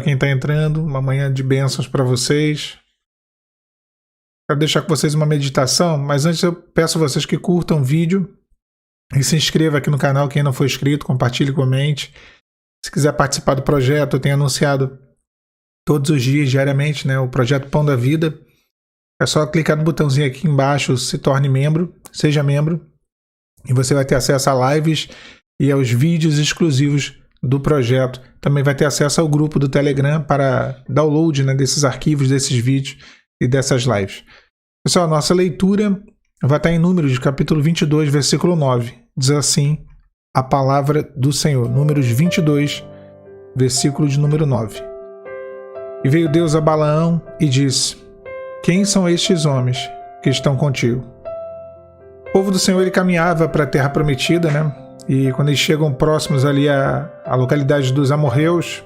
Quem está entrando, uma manhã de bênçãos para vocês. Quero deixar com vocês uma meditação, mas antes eu peço a vocês que curtam o vídeo e se inscreva aqui no canal, quem não for inscrito, compartilhe, comente. Se quiser participar do projeto, eu tenho anunciado todos os dias, diariamente, né, o projeto Pão da Vida. É só clicar no botãozinho aqui embaixo, se torne membro, seja membro, e você vai ter acesso a lives e aos vídeos exclusivos do projeto. Também vai ter acesso ao grupo do Telegram para download, né, desses arquivos, desses vídeos e dessas lives. Pessoal, a nossa leitura vai estar em Números, capítulo 22, versículo 9. Diz assim a palavra do Senhor. Números 22, versículo de número 9. E veio Deus a Balaão e disse: quem são estes homens que estão contigo? O povo do Senhor ele caminhava para a terra prometida, né? E quando eles chegam próximos ali à localidade dos amorreus,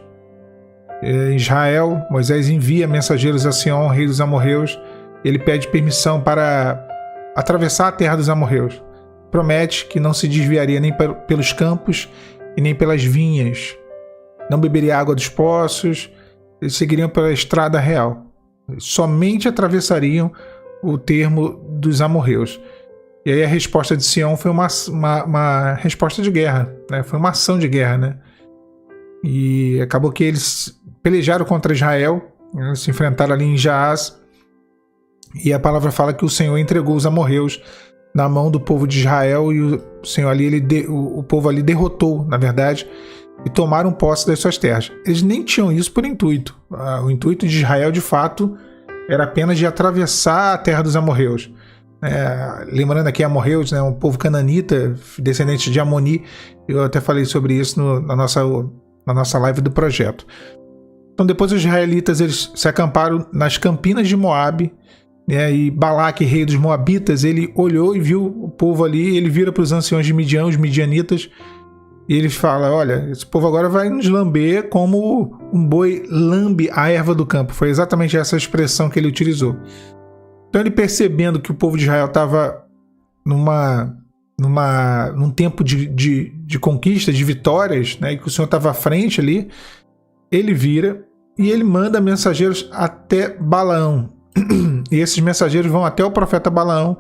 em Israel, Moisés envia mensageiros a Sião, rei dos amorreus. Ele pede permissão para atravessar a terra dos amorreus. Promete que não se desviaria nem pelos campos e nem pelas vinhas. Não beberia água dos poços. Eles seguiriam pela estrada real. Somente atravessariam o termo dos amorreus. E aí a resposta de Sião foi uma resposta de guerra, né? Foi uma ação de guerra, né? E acabou que eles pelejaram contra Israel, né? Se enfrentaram ali em Jaaz, e a palavra fala que o Senhor entregou os amorreus na mão do povo de Israel, e o Senhor ali, o povo ali derrotou, na verdade, e tomaram posse das suas terras. Eles nem tinham isso por intuito. O intuito de Israel, de fato, era apenas de atravessar a terra dos amorreus. Lembrando aqui amorreus, né, um povo cananita, descendente de Amoni. Eu até falei sobre isso na nossa live do projeto. Então depois os israelitas eles se acamparam nas campinas de Moabe, né, e Balaque, rei dos Moabitas, ele olhou e viu o povo ali. Ele vira para os anciões de Midian, os midianitas, e ele fala: olha, esse povo agora vai nos lamber como um boi lambe a erva do campo. Foi exatamente essa expressão que ele utilizou. Então ele, percebendo que o povo de Israel estava num tempo de conquista, de vitórias, né, e que o Senhor estava à frente ali, ele vira e ele manda mensageiros até Balaão. E esses mensageiros vão até o profeta Balaão,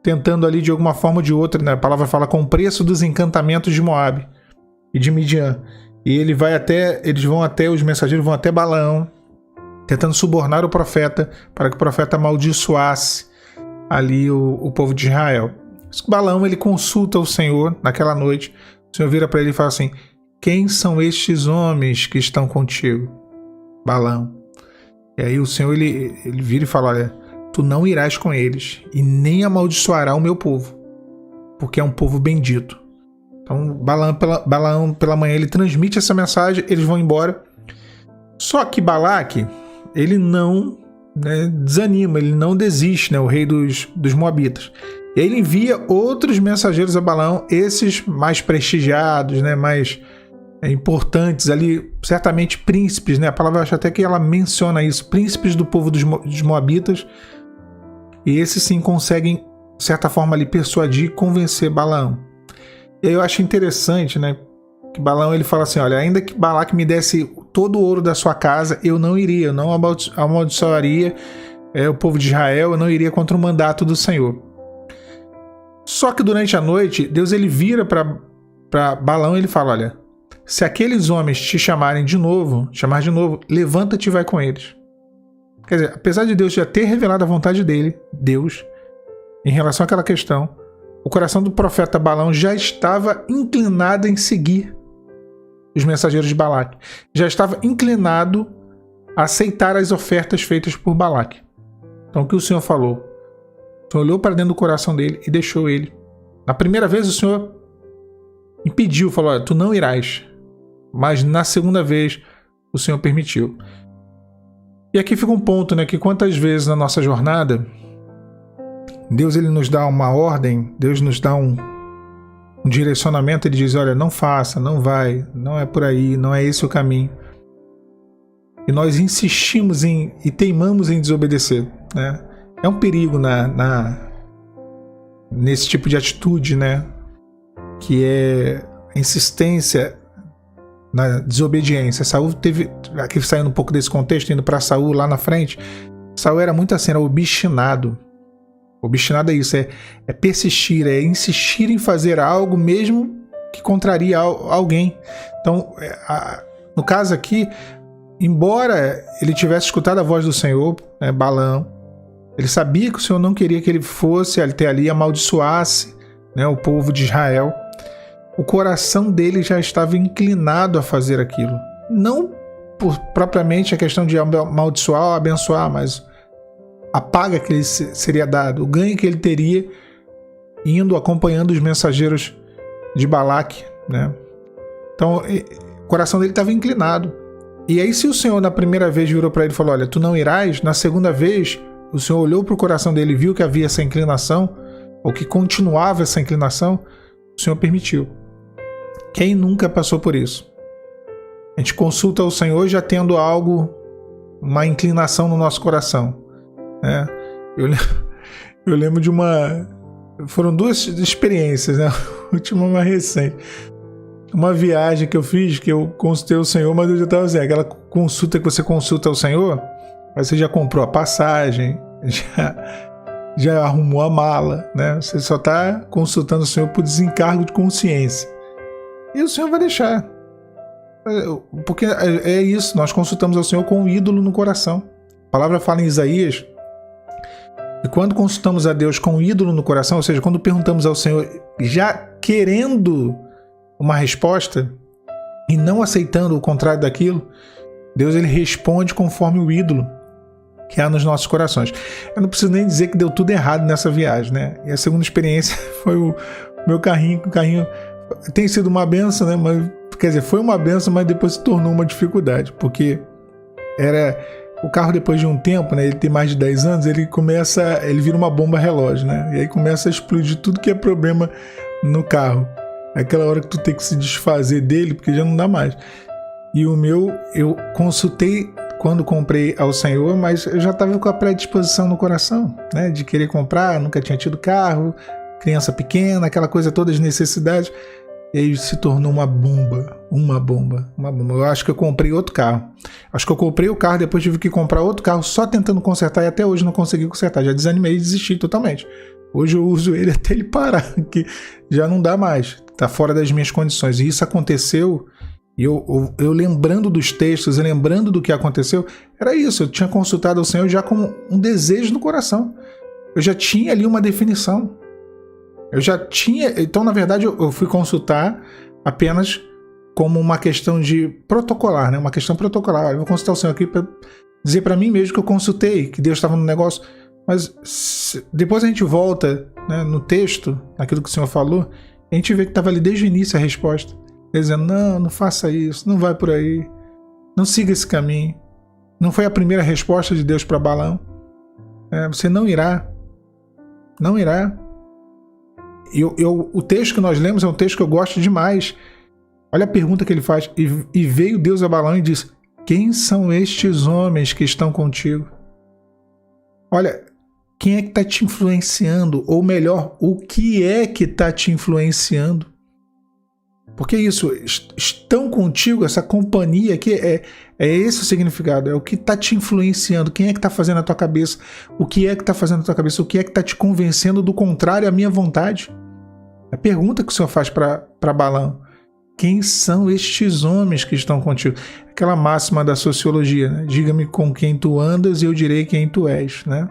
tentando ali de alguma forma ou de outra, né, a palavra fala, com o preço dos encantamentos de Moabe e de Midian. E os mensageiros vão até Balaão, tentando subornar o profeta para que o profeta amaldiçoasse ali o povo de Israel. Balaão ele consulta o Senhor naquela noite. O Senhor vira para ele e fala assim: quem são estes homens que estão contigo, Balaão? E aí o Senhor ele vira e fala: olha, tu não irás com eles e nem amaldiçoará o meu povo, porque é um povo bendito. Então Balaão pela manhã ele transmite essa mensagem, eles vão embora. Só que Balaque ele não, né, desanima, ele não desiste, né, o rei dos Moabitas. E aí ele envia outros mensageiros a Balaão, esses mais prestigiados, né, mais importantes ali, certamente príncipes, né? A palavra, acho até que ela menciona isso, príncipes do povo dos Moabitas. E esses sim conseguem, de certa forma, ali persuadir e convencer Balaão. E aí eu acho interessante, né, que Balaão ele fala assim: olha, ainda que Balaque me desse todo o ouro da sua casa, eu não iria, eu não amaldiçoaria o povo de Israel, eu não iria contra o mandato do Senhor. Só que durante a noite, Deus ele vira para Balaão e ele fala: olha, se aqueles homens te chamar de novo, levanta-te e vai com eles. Quer dizer, apesar de Deus já ter revelado a vontade dele, Deus, em relação àquela questão, o coração do profeta Balaão já estava inclinado em seguir os mensageiros de Balaque. Já estava inclinado a aceitar as ofertas feitas por Balaque. Então o que o Senhor falou? O Senhor olhou para dentro do coração dele e deixou ele. Na primeira vez o Senhor impediu, falou: olha, tu não irás. Mas na segunda vez o Senhor permitiu. E aqui fica um ponto, né, que quantas vezes na nossa jornada Deus ele nos dá uma ordem, Deus nos dá um direcionamento, ele diz: olha, não faça, não vai, não é por aí, não é esse o caminho. E nós insistimos e teimamos em desobedecer, né? É um perigo nesse tipo de atitude, né? Que é a insistência na desobediência. Saul teve, aqui saindo um pouco desse contexto, indo para Saul lá na frente, Saul era muito assim, era obstinado. Obstinado é isso, é persistir, é insistir em fazer algo mesmo que contraria alguém. Então, no caso aqui, embora ele tivesse escutado a voz do Senhor, né, Balaão, ele sabia que o Senhor não queria que ele fosse até ali, amaldiçoasse, né, o povo de Israel. O coração dele já estava inclinado a fazer aquilo. Não propriamente a questão de amaldiçoar ou abençoar, mas a paga que lhe seria dado, o ganho que ele teria indo acompanhando os mensageiros de Balaque, né? Então, o coração dele estava inclinado. E aí, se o Senhor na primeira vez virou para ele e falou: olha, tu não irás, na segunda vez o Senhor olhou para o coração dele e viu que havia essa inclinação, ou que continuava essa inclinação, o Senhor permitiu. Quem nunca passou por isso? A gente consulta o Senhor já tendo algo, uma inclinação no nosso coração. Eu lembro de foram duas experiências, né? A última mais recente. Uma viagem que eu fiz, que eu consultei o Senhor, mas eu já estava assim, aquela consulta que você consulta o Senhor, aí você já comprou a passagem, já arrumou a mala, né? Você só está consultando o Senhor por desencargo de consciência. E o Senhor vai deixar. Porque é isso, nós consultamos ao Senhor com um ídolo no coração. A palavra fala em Isaías, e quando consultamos a Deus com um ídolo no coração, ou seja, quando perguntamos ao Senhor já querendo uma resposta e não aceitando o contrário daquilo, Deus ele responde conforme o ídolo que há nos nossos corações. Eu não preciso nem dizer que deu tudo errado nessa viagem, né? E a segunda experiência foi o meu carrinho. O carrinho tem sido uma benção, né? Mas, quer dizer, foi uma benção, mas depois se tornou uma dificuldade, porque o carro, depois de um tempo, né, ele tem mais de 10 anos, ele vira uma bomba relógio, né? E aí começa a explodir tudo que é problema no carro. É aquela hora que tu tem que se desfazer dele, porque já não dá mais. E o meu, eu consultei quando comprei ao Senhor, mas eu já estava com a predisposição no coração, né, de querer comprar, nunca tinha tido carro, criança pequena, aquela coisa toda de necessidade. E aí se tornou uma bomba. Eu acho que eu comprei outro carro. Acho que eu comprei o carro, depois tive que comprar outro carro só tentando consertar e até hoje não consegui consertar. Já desanimei e desisti totalmente. Hoje eu uso ele até ele parar, que já não dá mais. Está fora das minhas condições. E isso aconteceu, e eu lembrando dos textos, e lembrando do que aconteceu, era isso. Eu tinha consultado ao Senhor já com um desejo no coração. Eu já tinha ali uma definição. Eu já tinha... Então, na verdade, eu fui consultar apenas como uma questão de protocolar, né? Uma questão protocolar. Eu vou consultar o Senhor aqui para dizer para mim mesmo que eu consultei, que Deus estava no negócio. Mas depois a gente volta, né, no texto, naquilo que o Senhor falou, a gente vê que estava ali desde o início a resposta. Ele dizendo, não faça isso, não vai por aí, não siga esse caminho. Não foi a primeira resposta de Deus para Balaão. Você não irá. Não irá. O texto que nós lemos é um texto que eu gosto demais. Olha a pergunta que ele faz. E veio Deus a Balaão e disse: quem são estes homens que estão contigo? Olha, quem é que está te influenciando? Ou melhor, o que é que está te influenciando? Porque isso, estão contigo, essa companhia aqui, é esse o significado, é o que está te influenciando, quem é que está fazendo a tua cabeça, o que é que está fazendo a tua cabeça, o que é que está te convencendo do contrário à minha vontade. A pergunta que o Senhor faz para Balaão: quem são estes homens que estão contigo? Aquela máxima da sociologia, né? Diga-me com quem tu andas e eu direi quem tu és, né?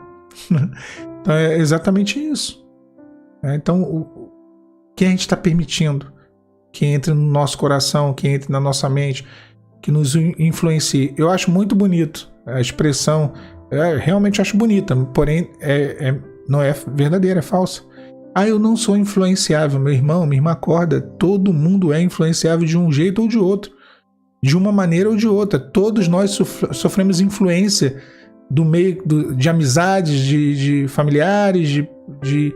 Então é exatamente isso. Então, o que a gente está permitindo que entre no nosso coração, que entre na nossa mente, que nos influencie? Eu acho muito bonito a expressão, realmente acho bonita, porém não é verdadeira, é falsa. Eu não sou influenciável. Meu irmão, minha irmã, acorda. Todo mundo é influenciável de um jeito ou de outro, de uma maneira ou de outra. Todos nós sofremos influência do meio de amizades, de familiares, de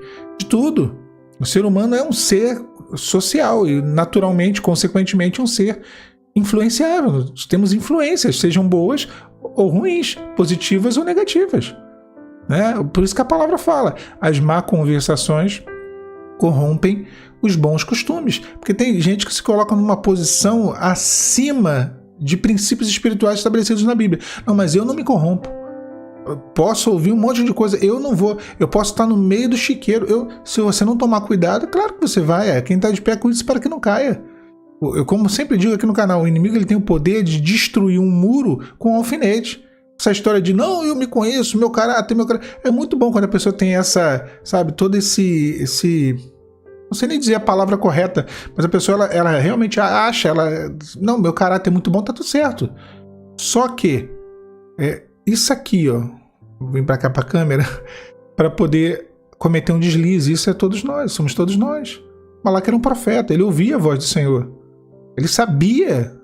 tudo. O ser humano é um ser social e naturalmente, consequentemente, um ser influenciável. Nós temos influências, sejam boas ou ruins, positivas ou negativas. Por isso que a palavra fala: as má conversações corrompem os bons costumes. Porque tem gente que se coloca numa posição acima de princípios espirituais estabelecidos na Bíblia. Não, mas eu não me corrompo. Eu posso ouvir um monte de coisa, eu não vou. Eu posso estar no meio do chiqueiro. Se você não tomar cuidado, claro que você vai. Quem está de pé, cuide para que não caia. Eu, como sempre digo aqui no canal, o inimigo ele tem o poder de destruir um muro com um alfinete. Essa história de, não, eu me conheço, meu caráter. É muito bom quando a pessoa tem essa, sabe, todo esse... Não sei nem dizer a palavra correta, mas a pessoa, ela realmente acha, não, meu caráter é muito bom, tá tudo certo. Só que, isso aqui, ó, vou vir pra cá pra câmera, para poder cometer um deslize, isso é todos nós, somos todos nós. Malaque era um profeta, ele ouvia a voz do Senhor. Ele sabia,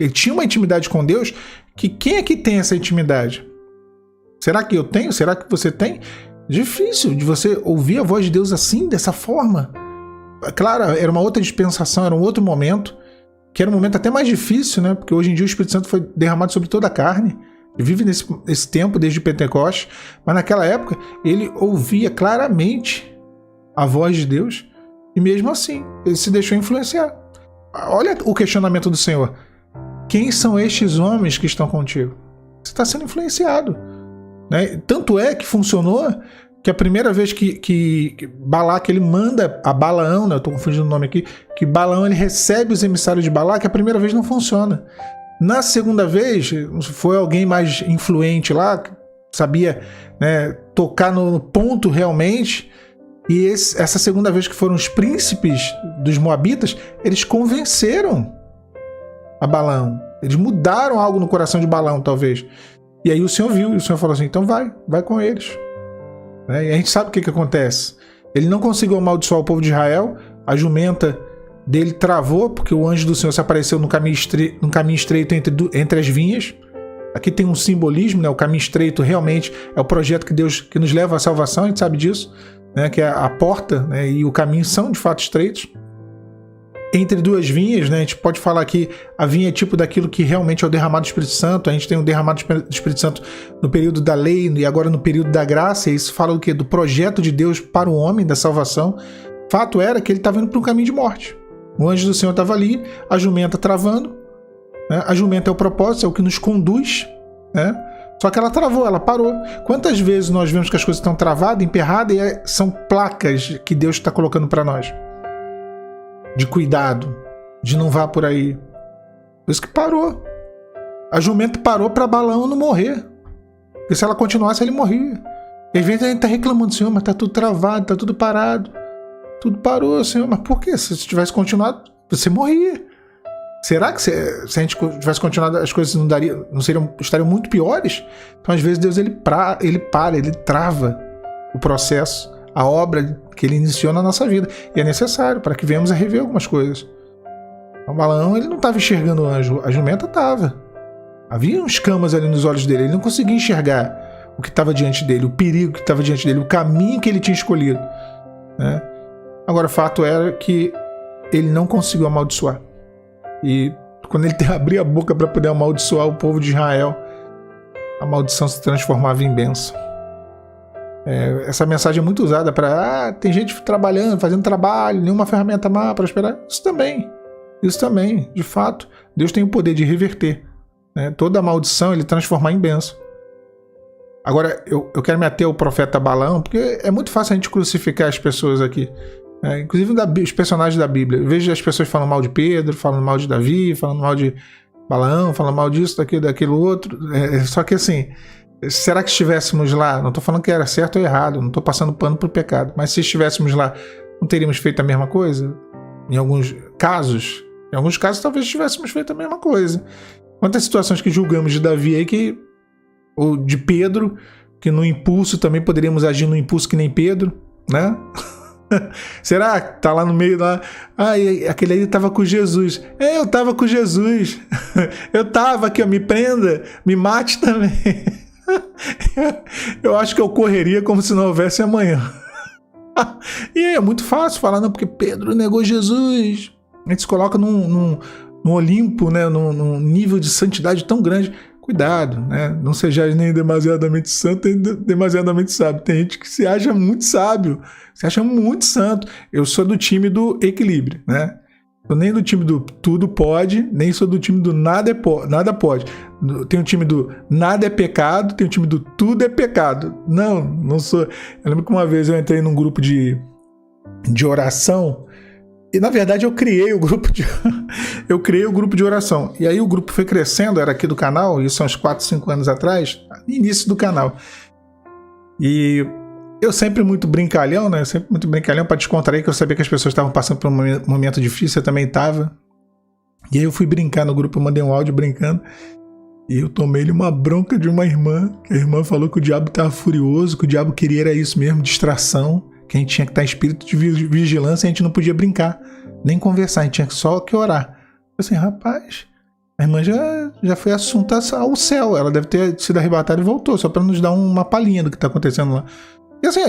ele tinha uma intimidade com Deus, que quem é que tem essa intimidade? Será que eu tenho? Será que você tem? Difícil de você ouvir a voz de Deus assim, dessa forma. Claro, era uma outra dispensação, era um outro momento, que era um momento até mais difícil, né? Porque hoje em dia o Espírito Santo foi derramado sobre toda a carne. Ele vive nesse tempo, desde Pentecostes, mas naquela época ele ouvia claramente a voz de Deus e mesmo assim ele se deixou influenciar. Olha o questionamento do Senhor. Quem são estes homens que estão contigo? Você está sendo influenciado, né? Tanto é que funcionou que a primeira vez que Balaque ele manda a Balaão, né? Eu estou confundindo o nome aqui, que Balaão ele recebe os emissários de Balaque, a primeira vez não funciona. Na segunda vez, foi alguém mais influente lá, que sabia, né, tocar no ponto realmente, e essa segunda vez que foram os príncipes dos Moabitas, eles convenceram a Balaão. Eles mudaram algo no coração de Balaão, talvez. E aí o Senhor viu, e o Senhor falou assim, então vai com eles. E a gente sabe o que acontece. Ele não conseguiu amaldiçoar o povo de Israel, a jumenta dele travou, porque o anjo do Senhor se apareceu no caminho estreito entre as vinhas. Aqui tem um simbolismo, né? O caminho estreito realmente é o projeto que nos leva à salvação, a gente sabe disso, né? Que é a porta, né? E o caminho são de fato estreitos. Entre duas vinhas, né? A gente pode falar que a vinha é tipo daquilo que realmente é o derramado do Espírito Santo. A gente tem o derramado do Espírito Santo no período da lei e agora no período da graça. E isso fala do quê? Do projeto de Deus para o homem, da salvação. Fato era que ele estava indo para um caminho de morte. O anjo do Senhor estava ali, a jumenta travando, né? A jumenta é o propósito, é o que nos conduz, né? Só que ela travou, ela parou. Quantas vezes nós vemos que as coisas estão travadas, emperradas, e são placas que Deus está colocando para nós? De cuidado, de não vá por aí. Por isso que parou. A jumenta parou para Balaão não morrer. Porque se ela continuasse, ele morria. E às vezes a gente está reclamando, Senhor, mas está tudo travado, está tudo parado. Tudo parou, Senhor. Mas por quê? Se tivesse continuado, você morria. Será que se a gente tivesse continuado, as coisas estariam muito piores? Então, às vezes, Deus ele trava o processo, a obra que ele iniciou na nossa vida. E é necessário para que venhamos a rever algumas coisas. O Balaão ele não estava enxergando o anjo, a jumenta estava. Havia uns escamas ali nos olhos dele, ele não conseguia enxergar o que estava diante dele, o perigo que estava diante dele, o caminho que ele tinha escolhido, né? Agora, o fato era que ele não conseguiu amaldiçoar. E quando ele abria a boca para poder amaldiçoar o povo de Israel, a maldição se transformava em bênção. Essa mensagem é muito usada para tem gente trabalhando, fazendo trabalho, nenhuma ferramenta má para prosperar. Isso também, de fato, Deus tem o poder de reverter, né? Toda a maldição ele transformar em bênção. Agora, eu quero me ater ao profeta Balaão, porque é muito fácil a gente crucificar as pessoas aqui. Inclusive os personagens da Bíblia. Eu vejo as pessoas falando mal de Pedro, falando mal de Davi, falando mal de Balaão, falando mal disso, daquilo outro. Só que assim, será que estivéssemos lá, não estou falando que era certo ou errado, não estou passando pano para o pecado, mas se estivéssemos lá, não teríamos feito a mesma coisa? Em alguns casos talvez tivéssemos feito a mesma coisa. Quantas situações que julgamos de Davi aí, ou de Pedro, que no impulso também poderíamos agir no impulso que nem Pedro, né? Será que tá lá no meio lá? Aquele aí tava com Jesus. Eu tava com Jesus. Eu tava aqui, ó, me prenda, me mate também. Eu acho que eu correria como se não houvesse amanhã. E é muito fácil falar, não, porque Pedro negou Jesus. A gente se coloca num Olimpo, né, num nível de santidade tão grande. Cuidado, né? Não sejais nem demasiadamente santo, nem demasiadamente sábio. Tem gente que se acha muito sábio, se acha muito santo. Eu sou do time do equilíbrio, né? Sou nem do time do tudo pode, nem sou do time do nada pode. Tem o time do nada é pecado, tem o time do tudo é pecado. Não sou. Eu lembro que uma vez eu entrei num grupo de oração. E na verdade eu criei o grupo de oração. E aí o grupo foi crescendo, era aqui do canal, isso há uns 4, 5 anos atrás, início do canal. E eu sempre muito brincalhão, né? Sempre muito brincalhão para descontrair, que eu sabia que as pessoas estavam passando por um momento difícil, eu também estava. E aí eu fui brincar no grupo, eu mandei um áudio brincando. E eu tomei-lhe uma bronca de uma irmã, que a irmã falou que o diabo estava furioso, que o diabo queria era isso mesmo, distração. Que a gente tinha que estar em espírito de vigilância, a gente não podia brincar, nem conversar, a gente tinha só que orar. Eu assim, rapaz, a irmã já foi assunto ao céu, ela deve ter sido arrebatada e voltou, só para nos dar uma palhinha do que está acontecendo lá. E assim,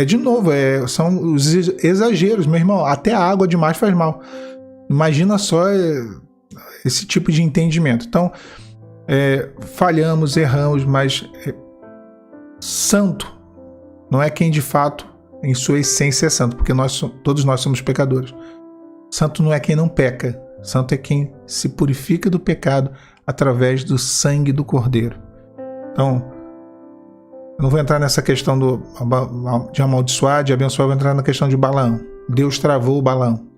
de novo, são os exageros, meu irmão, até a água demais faz mal. Imagina só esse tipo de entendimento. Então, falhamos, erramos, mas santo não é quem de fato em sua essência é santo, porque todos nós somos pecadores. Santo não é quem não peca, santo é quem se purifica do pecado através do sangue do Cordeiro. Então, eu não vou entrar nessa questão de amaldiçoar, de abençoar, eu vou entrar na questão de Balaão. Deus travou o Balaão,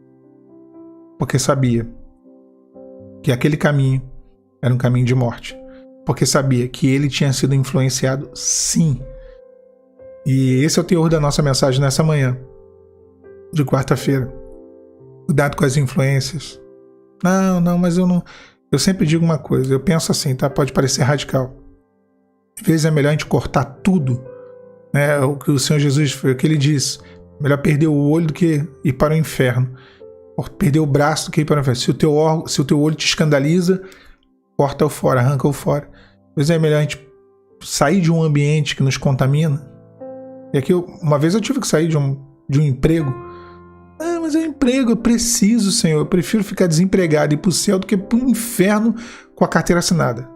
porque sabia que aquele caminho era um caminho de morte, porque sabia que ele tinha sido influenciado, sim. E esse é o teor da nossa mensagem nessa manhã de quarta-feira. Cuidado com as influências. Não, mas eu não. Eu sempre digo uma coisa, eu penso assim, tá? Pode parecer radical. Às vezes é melhor a gente cortar tudo, né? O que o Senhor Jesus foi, o que ele disse. Melhor perder o olho do que ir para o inferno. Perder o braço do que ir para o inferno. Se o teu olho te escandaliza, corta-o fora, arranca-o fora. Às vezes é melhor a gente sair de um ambiente que nos contamina. E aqui, uma vez eu tive que sair de um emprego. Mas é um emprego, eu preciso, Senhor. Eu prefiro ficar desempregado e ir para o céu do que para o inferno com a carteira assinada.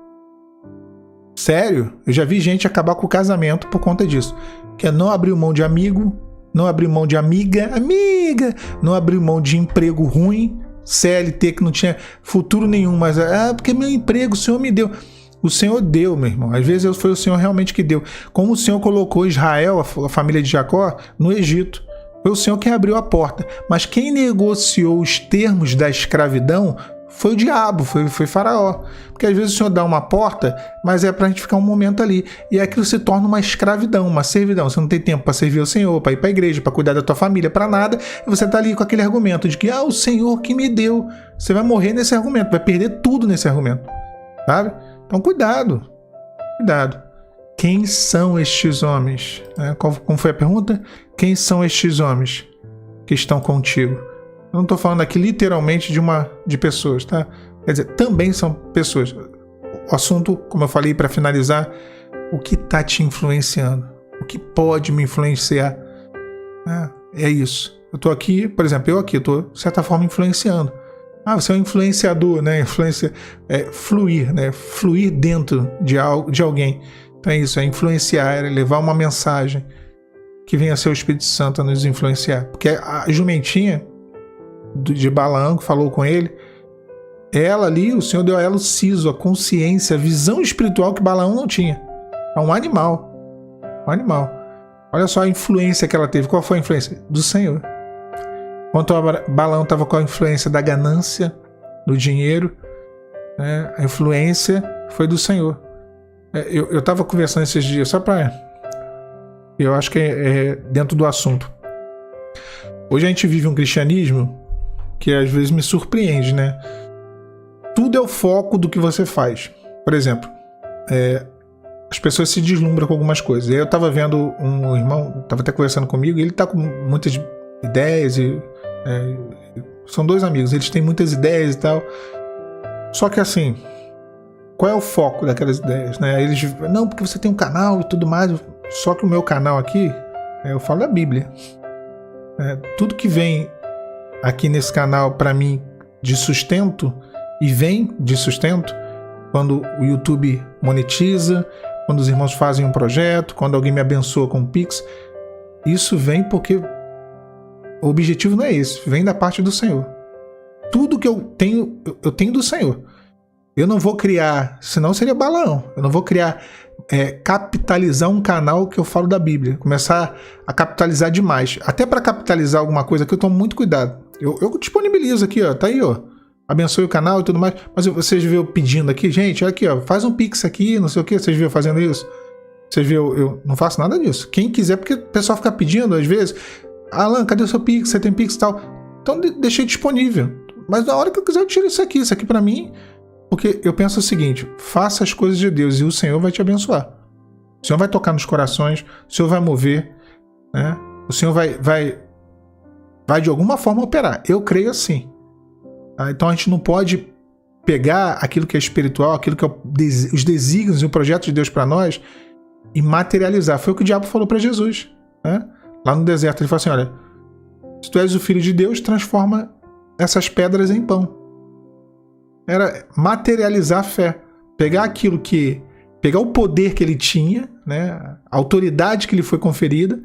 Sério, eu já vi gente acabar com o casamento por conta disso. Que é não abrir mão de amigo, não abrir mão de amiga, não abrir mão de emprego ruim, CLT que não tinha futuro nenhum, mas porque meu emprego o Senhor me deu. O Senhor deu, meu irmão. Às vezes foi o Senhor realmente que deu. Como o Senhor colocou Israel, a família de Jacó, no Egito. Foi o Senhor quem abriu a porta. Mas quem negociou os termos da escravidão foi o diabo, foi Faraó. Porque às vezes o Senhor dá uma porta, mas é pra gente ficar um momento ali. E aquilo se torna uma escravidão, uma servidão. Você não tem tempo para servir o Senhor, para ir para a igreja, para cuidar da tua família, para nada. E você tá ali com aquele argumento de que, o Senhor que me deu. Você vai morrer nesse argumento, vai perder tudo nesse argumento. Sabe? Então cuidado. Quem são estes homens? Como foi a pergunta? Quem são estes homens que estão contigo? Eu não estou falando aqui literalmente de pessoas, tá? Quer dizer, também são pessoas. O assunto, como eu falei para finalizar, o que está te influenciando? O que pode me influenciar? É isso. Eu estou aqui, por exemplo, eu estou, de certa forma, influenciando. Você é um influenciador, né? Influência fluir, né? Fluir dentro de alguém. Então é isso, é influenciar, é levar uma mensagem que venha a ser o Espírito Santo a nos influenciar. Porque a jumentinha de Balaão que falou com ele, ela ali, o Senhor deu a ela o siso, a consciência, a visão espiritual que Balaão não tinha. É um animal. Olha só a influência que ela teve. Qual foi a influência? Do Senhor. Enquanto Balaão estava com a influência da ganância, do dinheiro, né, a influência foi do Senhor. Eu estava conversando esses dias, só para... Eu acho que é dentro do assunto. Hoje a gente vive um cristianismo que às vezes me surpreende, né? Tudo é o foco do que você faz. Por exemplo, as pessoas se deslumbram com algumas coisas. Eu estava vendo um irmão, estava até conversando comigo, e ele está com muitas ideias e... são dois amigos, eles têm muitas ideias e tal. Só que assim, qual é o foco daquelas ideias, né? Eles, não, porque você tem um canal e tudo mais. Só que o meu canal aqui, eu falo da Bíblia. Tudo que vem aqui nesse canal para mim de sustento, e vem de sustento, quando o YouTube monetiza, quando os irmãos fazem um projeto, quando alguém me abençoa com o Pix. Isso vem porque o objetivo não é esse, vem da parte do Senhor. Tudo que eu tenho do Senhor. Eu não vou criar, senão seria Balaão. Eu não vou criar, capitalizar um canal que eu falo da Bíblia. Começar a capitalizar demais. Até para capitalizar alguma coisa que eu tomo muito cuidado. Eu disponibilizo aqui, ó, tá aí, ó. Abençoe o canal e tudo mais. Mas vocês viram pedindo aqui, gente, olha aqui, ó, faz um Pix aqui, não sei o que. Vocês viram fazendo isso? Vocês viram, eu não faço nada disso. Quem quiser, porque o pessoal fica pedindo às vezes. Alan, cadê o seu Pix? Você tem Pix e tal? Então deixei disponível. Mas na hora que eu quiser eu tiro isso aqui para mim. Porque eu penso o seguinte, faça as coisas de Deus e o Senhor vai te abençoar. O Senhor vai tocar nos corações, o Senhor vai mover, né? O Senhor vai de alguma forma operar. Eu creio assim. Tá? Então a gente não pode pegar aquilo que é espiritual, aquilo que é os desígnios e o projeto de Deus para nós e materializar. Foi o que o diabo falou para Jesus, né? Lá no deserto ele falou assim, olha, se tu és o Filho de Deus, transforma essas pedras em pão. Era materializar a fé. Pegar o poder que ele tinha, né? A autoridade que lhe foi conferida,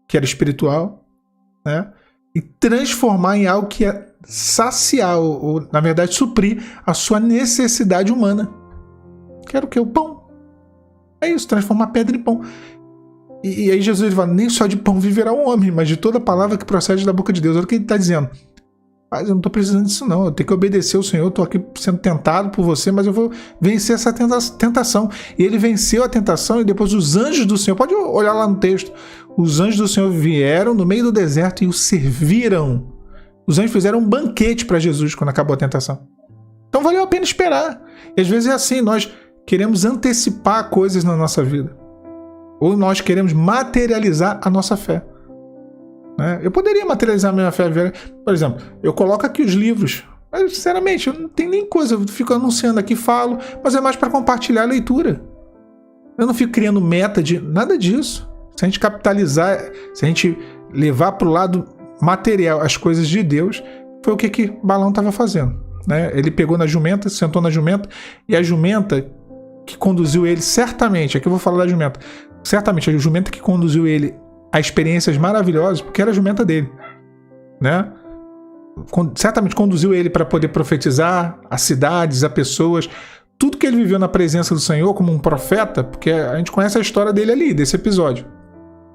que era espiritual, né? E transformar em algo que é saciar, ou na verdade suprir a sua necessidade humana. Que era o que? O pão. É isso, transformar pedra em pão. E aí Jesus ele fala, nem só de pão viverá o homem, mas de toda palavra que procede da boca de Deus. Olha o que ele está dizendo. Mas eu não estou precisando disso não, eu tenho que obedecer ao Senhor, eu estou aqui sendo tentado por você, mas eu vou vencer essa tentação. E ele venceu a tentação e depois os anjos do Senhor, pode olhar lá no texto, os anjos do Senhor vieram no meio do deserto e o serviram. Os anjos fizeram um banquete para Jesus quando acabou a tentação. Então valeu a pena esperar. E às vezes é assim, nós queremos antecipar coisas na nossa vida. Ou nós queremos materializar a nossa fé. Eu poderia materializar a minha fé. Por exemplo, eu coloco aqui os livros. Mas, sinceramente, eu não tenho nem coisa. Eu fico anunciando aqui, falo. Mas é mais para compartilhar a leitura. Eu não fico criando meta de nada disso. Se a gente capitalizar, se a gente levar para o lado material as coisas de Deus, foi o que Balaão estava fazendo. Ele pegou na jumenta, sentou na jumenta. E a jumenta que conduziu ele, certamente, aqui eu vou falar da jumenta. Certamente, a jumenta que conduziu ele a experiências maravilhosas, porque era a jumenta dele, né? Certamente conduziu ele para poder profetizar a cidades, a pessoas, tudo que ele viveu na presença do Senhor como um profeta, porque a gente conhece a história dele ali, desse episódio.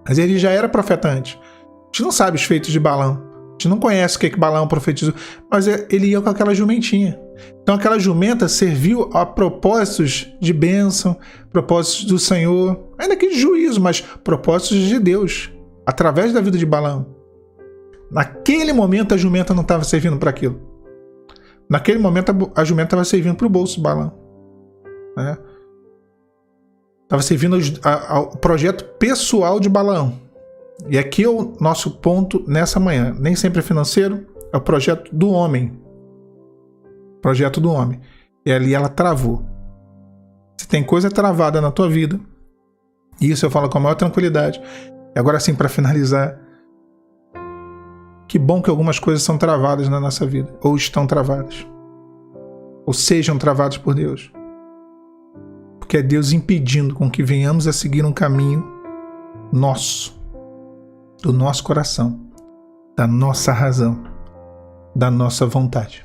Mas ele já era profeta antes. A gente não sabe os feitos de Balaão, a gente não conhece o que Balaão profetizou, mas ele ia com aquela jumentinha. Então aquela jumenta serviu a propósitos de bênção, propósitos do Senhor, ainda que de juízo, mas propósitos de Deus, através da vida de Balaão. Naquele momento a jumenta não estava servindo para aquilo. Naquele momento a jumenta estava servindo para o bolso de Balaão. Estava servindo ao projeto pessoal de Balaão. E aqui é o nosso ponto nessa manhã. Nem sempre é financeiro, é o projeto do homem. Projeto do homem. E ali ela travou. Se tem coisa travada na tua vida, isso eu falo com a maior tranquilidade. E agora sim, para finalizar, que bom que algumas coisas são travadas na nossa vida, ou estão travadas, ou sejam travadas por Deus. Porque é Deus impedindo com que venhamos a seguir um caminho nosso, do nosso coração, da nossa razão, da nossa vontade.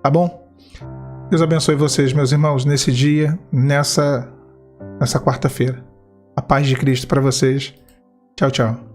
Tá bom? Deus abençoe vocês, meus irmãos, nesse dia, nessa quarta-feira. A paz de Cristo para vocês. Tchau, tchau.